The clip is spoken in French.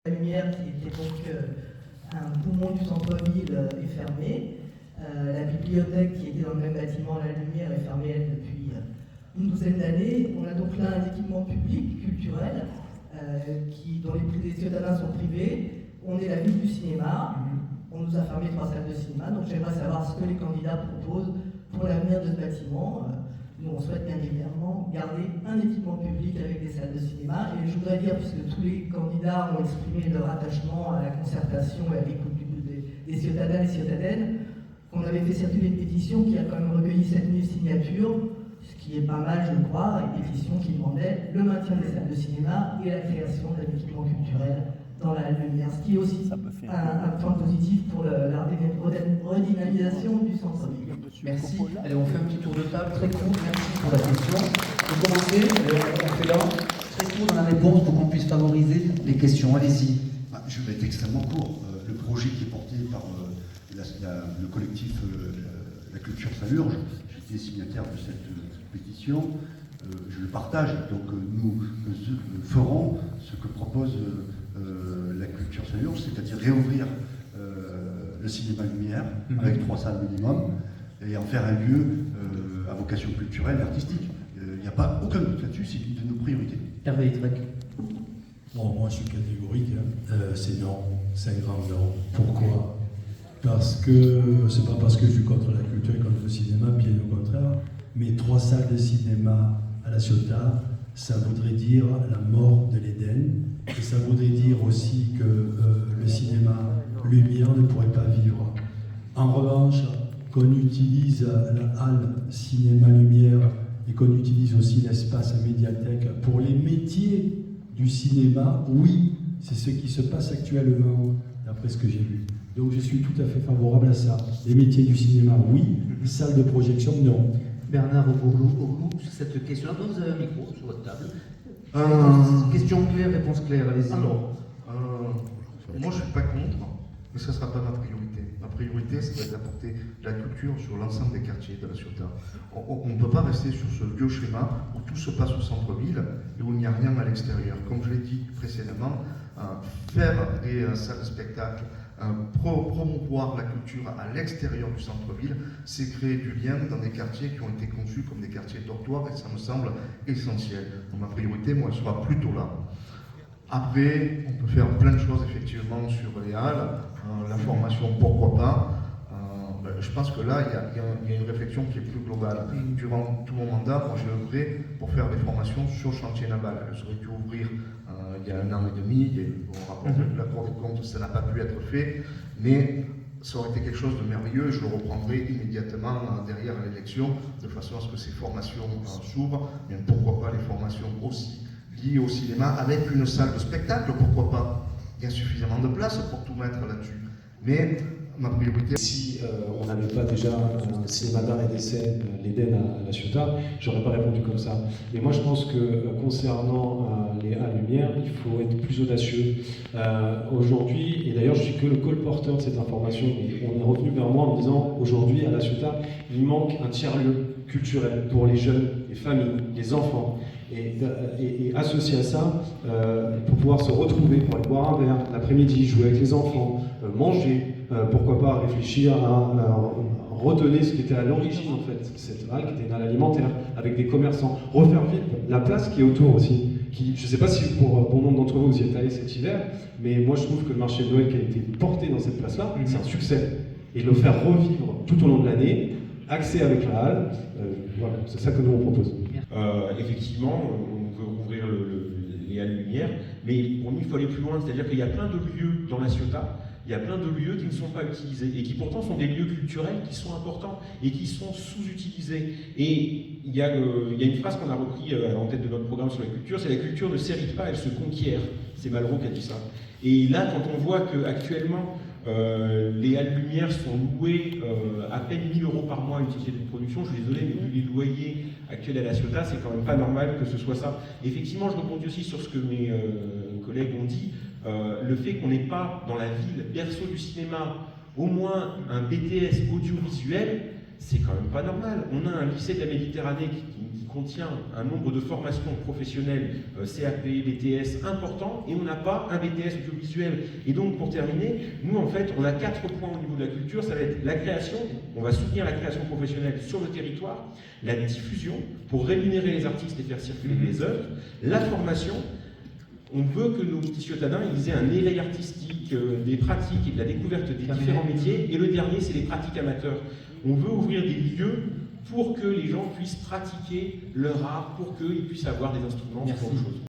La lumière, qui était donc un poumon du centre-ville, est fermée. La bibliothèque, qui était dans le même bâtiment, La Lumière, est fermée, elle, depuis une douzaine d'années. On a donc là un équipement public, culturel, dont les ciotadins sont privés. On est la ville du cinéma. On nous a fermé 3 salles de cinéma. Donc j'aimerais savoir ce que les candidats proposent pour l'avenir de ce bâtiment. Nous, on souhaite bien évidemment garder un équipement public avec des salles de cinéma. Et je voudrais dire, puisque tous les candidats ont exprimé leur attachement à la concertation et à l'écoute des ciotadins et ciotadines, qu'on avait fait circuler une pétition qui a quand même recueilli 7000 signatures, ce qui est pas mal, je crois, une pétition qui demandait le maintien des salles de cinéma et la création d'un équipement culturel dans la lumière, ce qui est aussi un point positif pour la redynamisation du centre-ville. Merci. Allez, on fait un petit tour de table très court. Merci pour la question. Vous commencez, on fait là, très court dans la réponse pour qu'on puisse favoriser les questions. Allez-y. Je vais être extrêmement court. Le projet qui est porté par le collectif La Culture Salurge, j'étais signataire de cette pétition, je le partage. Donc nous ferons ce que propose la Culture Salurge, c'est-à-dire réouvrir le cinéma Lumière avec 3 salles minimum et en faire un lieu à vocation culturelle et artistique. Il n'y a pas aucun doute là-dessus, c'est une de nos priorités. Hervé Itrec. Bon, moi je suis catégorique, c'est non, c'est un grand non. Pourquoi? Parce que, c'est pas parce que je suis contre la culture et contre le cinéma, bien au contraire, mais 3 salles de cinéma à La Ciotat, ça voudrait dire la mort de l'Éden, et ça voudrait dire aussi que le cinéma Lumière ne pourrait pas vivre. En revanche, qu'on utilise la halle cinéma Lumière et qu'on utilise aussi l'espace médiathèque pour les métiers du cinéma, oui, c'est ce qui se passe actuellement, d'après ce que j'ai vu. Donc je suis tout à fait favorable à ça. Les métiers du cinéma, oui. Salle de projection, non. Bernard Oglou, sur cette question-là, vous avez un micro sur votre table. Question claire, réponse claire, allez-y. Alors, moi je ne suis pas contre, mais ça ne sera pas ma priorité. Ma priorité, c'est d'apporter la culture sur l'ensemble des quartiers de La Ciotat. On ne peut pas rester sur ce vieux schéma où tout se passe au centre-ville et où il n'y a rien à l'extérieur. Comme je l'ai dit précédemment, faire des salles de spectacle, promouvoir la culture à l'extérieur du centre-ville, c'est créer du lien dans des quartiers qui ont été conçus comme des quartiers dortoirs et ça me semble essentiel. Donc ma priorité, moi, elle sera plutôt là. Après, on peut faire plein de choses effectivement sur les halles, la formation, pourquoi pas. Je pense que là, il y a une réflexion qui est plus globale. Durant tout mon mandat, moi j'ai œuvré pour faire des formations sur chantier naval. Elles auraient dû ouvrir il y a 1 an et demi, et au rapport de la Cour des comptes, ça n'a pas pu être fait, mais ça aurait été quelque chose de merveilleux, je le reprendrai immédiatement derrière l'élection, de façon à ce que ces formations s'ouvrent, mais pourquoi pas les formations aussi liées au cinéma, avec une salle de spectacle, pourquoi pas. Il y a suffisamment de place pour tout mettre là-dessus. Mais ma priorité... Si on n'avait pas déjà un cinéma d'art et d'essai, l'Éden à La Ciotat, j'aurais pas répondu comme ça. Mais moi je pense que concernant les halles Lumière, il faut être plus audacieux. Aujourd'hui, et d'ailleurs je suis que le colporteur de cette information, on est revenu vers moi en me disant aujourd'hui à La Ciotat, il manque un tiers-lieu culturel pour les jeunes, les familles, les enfants. Et associé à ça, pour pouvoir se retrouver, pour aller boire un verre l'après-midi, jouer avec les enfants, manger, pourquoi pas réfléchir à retenir ce qui était à l'origine en fait, cette halle qui était une halle alimentaire, avec des commerçants, refaire vivre la place qui est autour aussi. Je ne sais pas si pour bon nombre d'entre vous vous y êtes allés cet hiver, mais moi je trouve que le marché de Noël qui a été porté dans cette place-là, c'est un succès. Et le faire revivre tout au long de l'année, accès avec la halle, voilà, c'est ça que nous on propose. Effectivement, on veut ouvrir les halles Lumière, mais pour nous il faut aller plus loin, c'est-à-dire qu'il y a plein de lieux dans La Ciotat, il y a plein de lieux qui ne sont pas utilisés et qui pourtant sont des lieux culturels qui sont importants et qui sont sous-utilisés. Et il y a une phrase qu'on a repris en tête de notre programme sur la culture, c'est la culture ne s'hérite pas, elle se conquiert. C'est Malraux qui a dit ça. Et là, quand on voit qu'actuellement, les halles Lumière sont louées à peine 1 000 € par mois à une société de production. Je suis désolé, mais vu les loyers actuels à La Ciotat, c'est quand même pas normal que ce soit ça. Effectivement, je rebondis aussi sur ce que mes collègues ont dit. Le fait qu'on n'ait pas dans la ville berceau du cinéma au moins un BTS audiovisuel, c'est quand même pas normal. On a un lycée de la Méditerranée qui contient un nombre de formations professionnelles, CAP, BTS, important, et on n'a pas un BTS audiovisuel. Et donc, pour terminer, nous, en fait, on a 4 points au niveau de la culture. Ça va être la création, on va soutenir la création professionnelle sur le territoire, la diffusion, pour rémunérer les artistes et faire circuler les œuvres, la formation. On veut que nos petits ciotadins ils aient un éveil artistique, des pratiques et de la découverte des différents métiers. Et le dernier, c'est les pratiques amateurs. On veut ouvrir des lieux pour que les gens puissent pratiquer leur art, pour qu'ils puissent avoir des instruments, ce genre de choses.